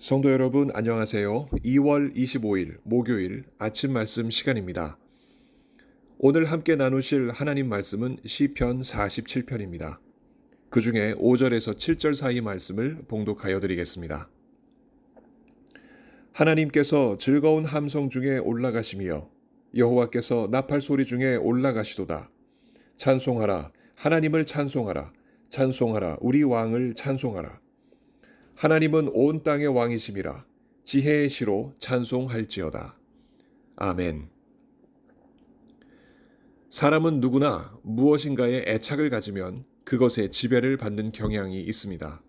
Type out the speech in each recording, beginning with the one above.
성도 여러분, 안녕하세요. 2월 25일 목요일 아침 말씀 시간입니다. 오늘 함께 나누실 하나님 말씀은 시편 47편입니다. 그 중에 5절에서 7절 사이 말씀을 봉독하여 드리겠습니다. 하나님께서 즐거운 함성 중에 올라가시며 여호와께서 나팔 소리 중에 올라가시도다. 찬송하라, 하나님을 찬송하라, 찬송하라, 우리 왕을 찬송하라. 하나님은 온 땅의 왕이심이라 지혜의 시로 찬송할지어다. 아멘. 사람은 누구나 무엇인가에 애착을 가지면 그것에 지배를 받는 경향이 있습니다.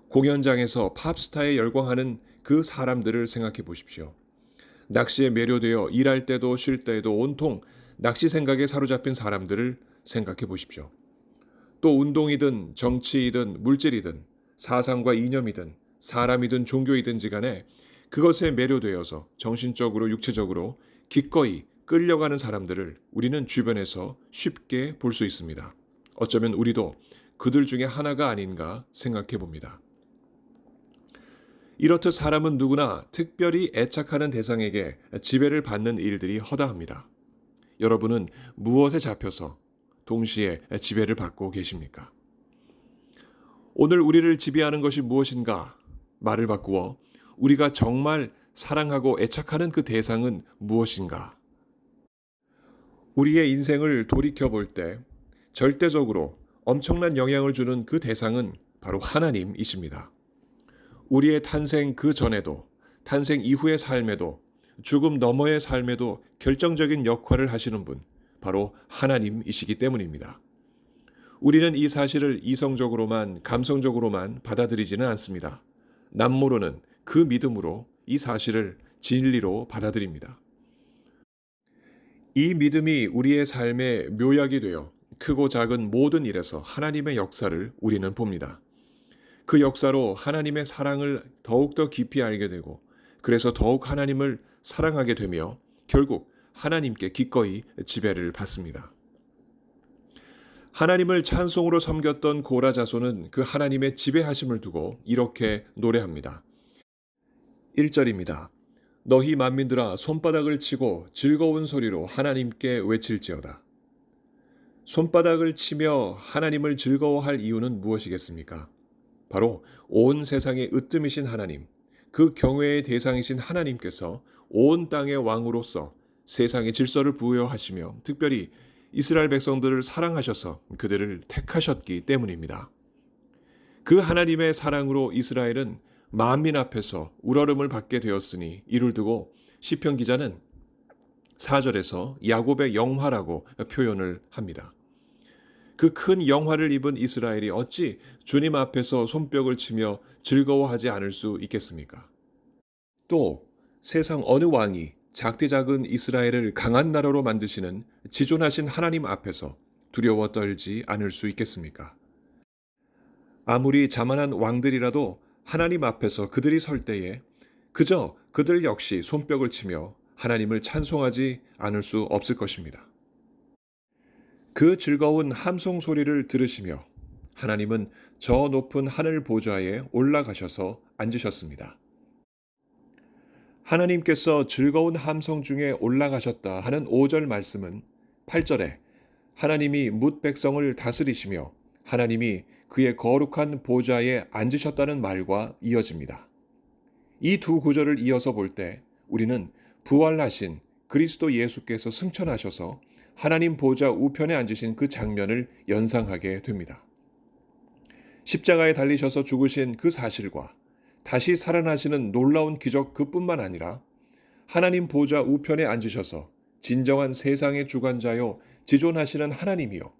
공연장에서 팝스타에 열광하는 그 사람들을 생각해 보십시오. 낚시에 매료되어 일할 때도 쉴 때에도 온통 낚시 생각에 사로잡힌 사람들을 생각해 보십시오. 또 운동이든 정치이든 물질이든 사상과 이념이든 사람이든 종교이든지 간에 그것에 매료되어서 정신적으로 육체적으로 기꺼이 끌려가는 사람들을 우리는 주변에서 쉽게 볼 수 있습니다. 어쩌면 우리도 그들 중에 하나가 아닌가 생각해 봅니다. 이렇듯 사람은 누구나 특별히 애착하는 대상에게 지배를 받는 일들이 허다합니다. 여러분은 무엇에 잡혀서 동시에 지배를 받고 계십니까? 오늘 우리를 지배하는 것이 무엇인가? 말을 바꾸어 우리가 정말 사랑하고 애착하는 그 대상은 무엇인가? 우리의 인생을 돌이켜 볼 때 절대적으로 엄청난 영향을 주는 그 대상은 바로 하나님이십니다. 우리의 탄생 그 전에도, 탄생 이후의 삶에도, 죽음 너머의 삶에도 결정적인 역할을 하시는 분, 바로 하나님이시기 때문입니다. 우리는 이 사실을 이성적으로만, 감성적으로만 받아들이지는 않습니다. 남모르는 그 믿음으로 이 사실을 진리로 받아들입니다. 이 믿음이 우리의 삶의 묘약이 되어 크고 작은 모든 일에서 하나님의 역사를 우리는 봅니다. 그 역사로 하나님의 사랑을 더욱더 깊이 알게 되고, 그래서 더욱 하나님을 사랑하게 되며 결국 하나님께 기꺼이 지배를 받습니다. 하나님을 찬송으로 섬겼던 고라 자손은 그 하나님의 지배하심을 두고 이렇게 노래합니다. 1절입니다. 너희 만민들아 손바닥을 치고 즐거운 소리로 하나님께 외칠지어다. 손바닥을 치며 하나님을 즐거워할 이유는 무엇이겠습니까? 바로 온 세상의 으뜸이신 하나님, 그 경외의 대상이신 하나님께서 온 땅의 왕으로서 세상의 질서를 부여하시며 특별히 이스라엘 백성들을 사랑하셔서 그들을 택하셨기 때문입니다. 그 하나님의 사랑으로 이스라엘은 만민 앞에서 우러름을 받게 되었으니 이를 두고 시편 기자는 4절에서 야곱의 영화라고 표현을 합니다. 그 큰 영화를 입은 이스라엘이 어찌 주님 앞에서 손뼉을 치며 즐거워하지 않을 수 있겠습니까? 또 세상 어느 왕이 작디 작은 이스라엘을 강한 나라로 만드시는 지존하신 하나님 앞에서 두려워 떨지 않을 수 있겠습니까? 아무리 자만한 왕들이라도 하나님 앞에서 그들이 설 때에 그저 그들 역시 손뼉을 치며 하나님을 찬송하지 않을 수 없을 것입니다. 그 즐거운 함성 소리를 들으시며 하나님은 저 높은 하늘 보좌에 올라가셔서 앉으셨습니다. 하나님께서 즐거운 함성 중에 올라가셨다 하는 5절 말씀은 8절에 하나님이 뭇 백성을 다스리시며 하나님이 그의 거룩한 보좌에 앉으셨다는 말과 이어집니다. 이 두 구절을 이어서 볼 때 우리는 부활하신 그리스도 예수께서 승천하셔서 하나님 보좌 우편에 앉으신 그 장면을 연상하게 됩니다. 십자가에 달리셔서 죽으신 그 사실과 다시 살아나시는 놀라운 기적 그뿐만 아니라 하나님 보좌 우편에 앉으셔서 진정한 세상의 주관자요 지존하시는 하나님이요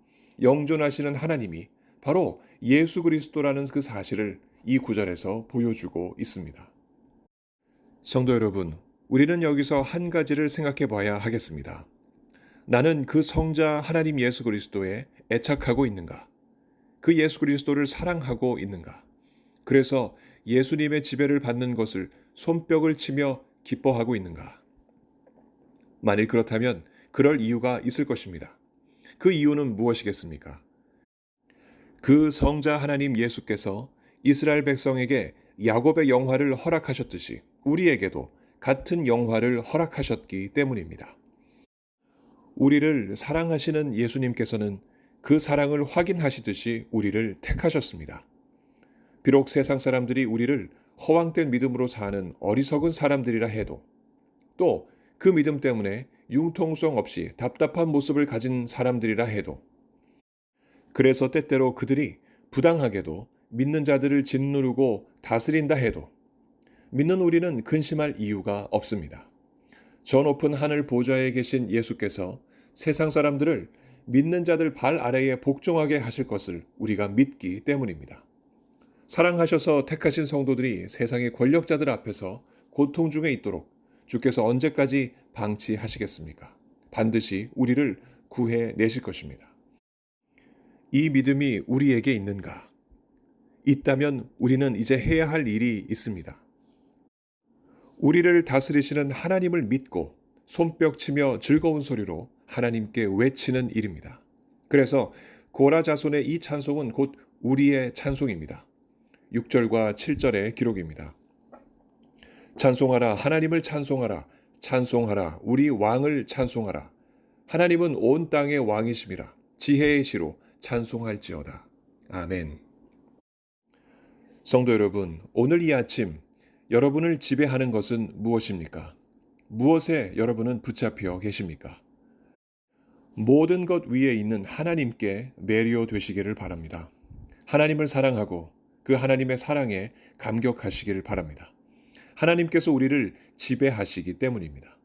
영존하시는 하나님이 바로 예수 그리스도라는 그 사실을 이 구절에서 보여주고 있습니다. 성도 여러분, 우리는 여기서 한 가지를 생각해 봐야 하겠습니다. 나는 그 성자 하나님 예수 그리스도에 애착하고 있는가? 그 예수 그리스도를 사랑하고 있는가? 그래서 예수님의 지배를 받는 것을 손뼉을 치며 기뻐하고 있는가? 만일 그렇다면 그럴 이유가 있을 것입니다. 그 이유는 무엇이겠습니까? 그 성자 하나님 예수께서 이스라엘 백성에게 야곱의 영화를 허락하셨듯이 우리에게도 같은 영화를 허락하셨기 때문입니다. 우리를 사랑하시는 예수님께서는 그 사랑을 확인하시듯이 우리를 택하셨습니다. 비록 세상 사람들이 우리를 허황된 믿음으로 사는 어리석은 사람들이라 해도, 또 그 믿음 때문에 융통성 없이 답답한 모습을 가진 사람들이라 해도, 그래서 때때로 그들이 부당하게도 믿는 자들을 짓누르고 다스린다 해도 믿는 우리는 근심할 이유가 없습니다. 저 높은 하늘 보좌에 계신 예수께서 세상 사람들을 믿는 자들 발 아래에 복종하게 하실 것을 우리가 믿기 때문입니다. 사랑하셔서 택하신 성도들이 세상의 권력자들 앞에서 고통 중에 있도록 주께서 언제까지 방치하시겠습니까? 반드시 우리를 구해내실 것입니다. 이 믿음이 우리에게 있는가? 있다면 우리는 이제 해야 할 일이 있습니다. 우리를 다스리시는 하나님을 믿고 손뼉치며 즐거운 소리로 하나님께 외치는 일입니다. 그래서 고라 자손의 이 찬송은 곧 우리의 찬송입니다. 6절과 7절의 기록입니다. 찬송하라, 하나님을 찬송하라, 찬송하라, 우리 왕을 찬송하라. 하나님은 온 땅의 왕이심이라, 지혜의 시로 찬송할지어다. 아멘. 성도 여러분, 오늘 이 아침 여러분을 지배하는 것은 무엇입니까? 무엇에 여러분은 붙잡혀 계십니까? 모든 것 위에 있는 하나님께 매료 되시기를 바랍니다. 하나님을 사랑하고 그 하나님의 사랑에 감격하시기를 바랍니다. 하나님께서 우리를 지배하시기 때문입니다.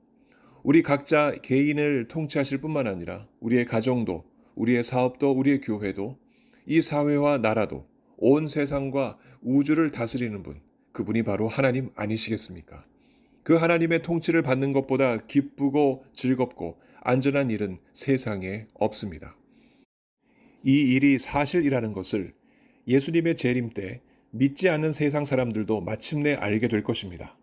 우리 각자 개인을 통치하실 뿐만 아니라 우리의 가정도, 우리의 사업도, 우리의 교회도, 이 사회와 나라도, 온 세상과 우주를 다스리는 분, 그분이 바로 하나님 아니시겠습니까? 그 하나님의 통치를 받는 것보다 기쁘고 즐겁고 안전한 일은 세상에 없습니다. 이 일이 사실이라는 것을 예수님의 재림 때 믿지 않는 세상 사람들도 마침내 알게 될 것입니다.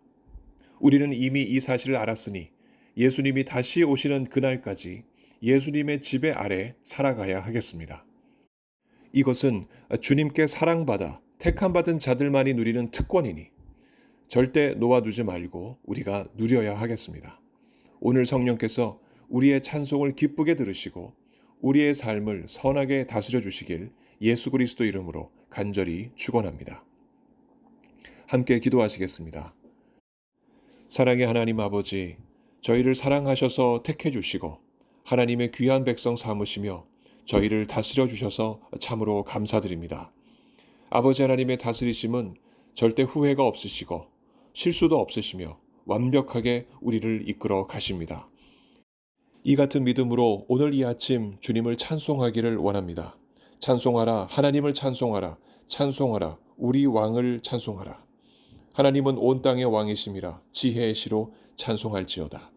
우리는 이미 이 사실을 알았으니 예수님이 다시 오시는 그날까지 예수님의 지배 아래 살아가야 하겠습니다. 이것은 주님께 사랑받아 택함받은 자들만이 누리는 특권이니 절대 놓아두지 말고 우리가 누려야 하겠습니다. 오늘 성령께서 우리의 찬송을 기쁘게 들으시고 우리의 삶을 선하게 다스려 주시길 예수 그리스도 이름으로 간절히 축원합니다. 함께 기도하시겠습니다. 사랑의 하나님 아버지, 저희를 사랑하셔서 택해 주시고 하나님의 귀한 백성 삼으시며 저희를 다스려 주셔서 참으로 감사드립니다. 아버지 하나님의 다스리심은 절대 후회가 없으시고 실수도 없으시며 완벽하게 우리를 이끌어 가십니다. 이 같은 믿음으로 오늘 이 아침 주님을 찬송하기를 원합니다. 찬송하라, 하나님을 찬송하라, 찬송하라, 우리 왕을 찬송하라. 하나님은 온 땅의 왕이심이라, 지혜의 시로 찬송할지어다.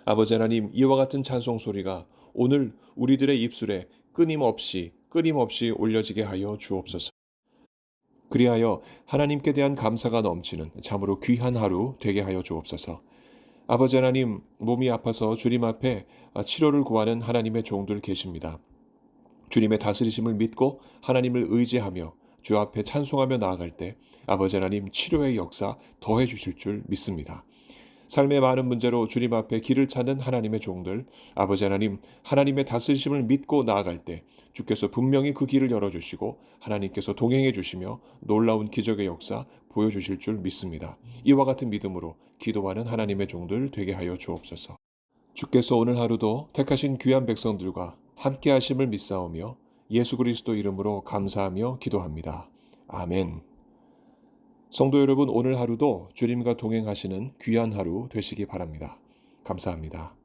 아버지 하나님, 이와 같은 찬송 소리가 오늘 우리들의 입술에 끊임없이 올려지게 하여 주옵소서. 그리하여 하나님께 대한 감사가 넘치는 참으로 귀한 하루 되게 하여 주옵소서. 아버지 하나님, 몸이 아파서 주님 앞에 치료를 구하는 하나님의 종들 계십니다. 주님의 다스리심을 믿고 하나님을 의지하며 주 앞에 찬송하며 나아갈 때 아버지 하나님 치료의 역사 더해 주실 줄 믿습니다. 삶의 많은 문제로 주님 앞에 길을 찾는 하나님의 종들, 아버지 하나님, 하나님의 다스리심을 믿고 나아갈 때 주께서 분명히 그 길을 열어주시고 하나님께서 동행해 주시며 놀라운 기적의 역사 보여주실 줄 믿습니다. 이와 같은 믿음으로 기도하는 하나님의 종들 되게 하여 주옵소서. 주께서 오늘 하루도 택하신 귀한 백성들과 함께 하심을 믿사오며 예수 그리스도 이름으로 감사하며 기도합니다. 아멘. 성도 여러분, 오늘 하루도 주님과 동행하시는 귀한 하루 되시기 바랍니다. 감사합니다.